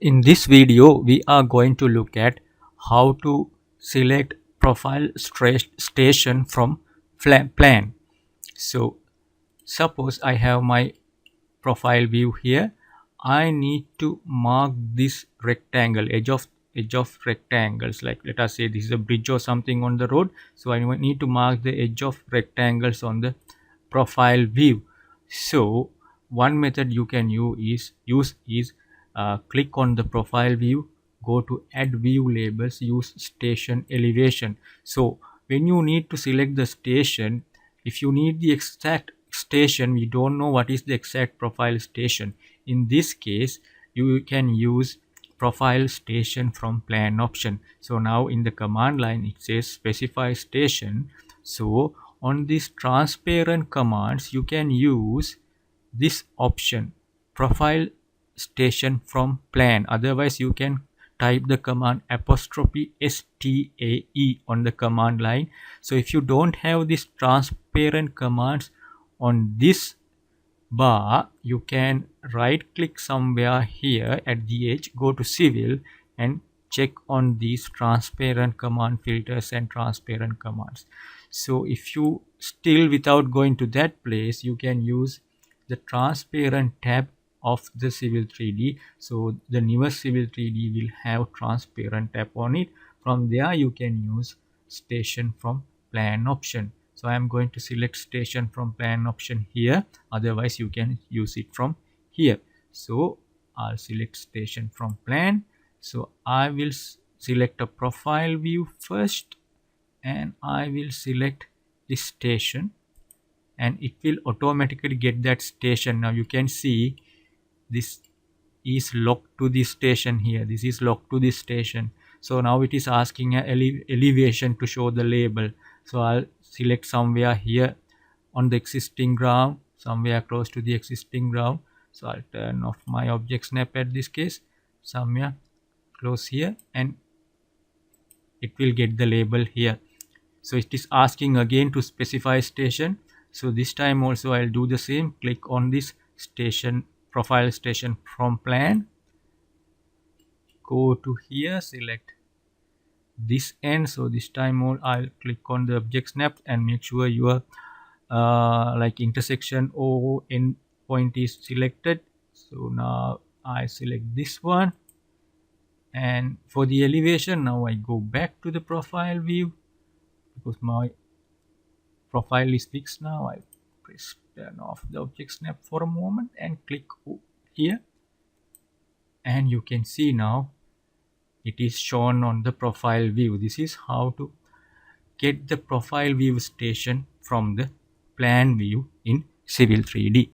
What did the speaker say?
In this video, we are going to look at how to select profile station from plan. So suppose I have my profile view here. I need to mark this rectangle, edge of rectangles, like let us say this is a bridge or something on the road. So I need to mark the edge of rectangles on the profile view. So one method you can use is click on the profile view, go to add view labels, use station elevation. So when you need to select the station, if you need the exact station, we don't know what is the exact profile station. In this case, you can use profile station from plan option. So now in the command line it says specify station. So on these transparent commands you can use this option, profile station from plan. Otherwise you can type the command apostrophe STAE on the command line. So if you don't have this transparent commands on this bar, you can right click somewhere here at the edge, go to civil and check on these transparent command filters and transparent commands. So if you still without going to that place, you can use the transparent tab of the Civil 3D. So the newer Civil 3D will have transparent tab on it. From there you can use station from plan option. So I am going to select station from plan option here. Otherwise you can use it from here. So I'll select station from plan. So I will select a profile view first and I will select this station and it will automatically get that station. Now you can see this is locked to this station here. This is locked to this station. So now it is asking a elevation to show the label. So I'll select somewhere here on the existing ground, somewhere close to the existing ground. So I'll turn off my object snap at this case, somewhere close here, and it will get the label here. So it is asking again to specify station. So this time also I'll do the same, click on this station, profile station from plan, go to here, select this end. So this time I'll click on the object snap and make sure your like intersection or end point is selected. So now I select this one, and for the elevation now I go back to the profile view because my profile is fixed. Now I press turn off the object snap for a moment and click here, and you can see now it is shown on the profile view. This is how to get the profile view station from the plan view in Civil 3D.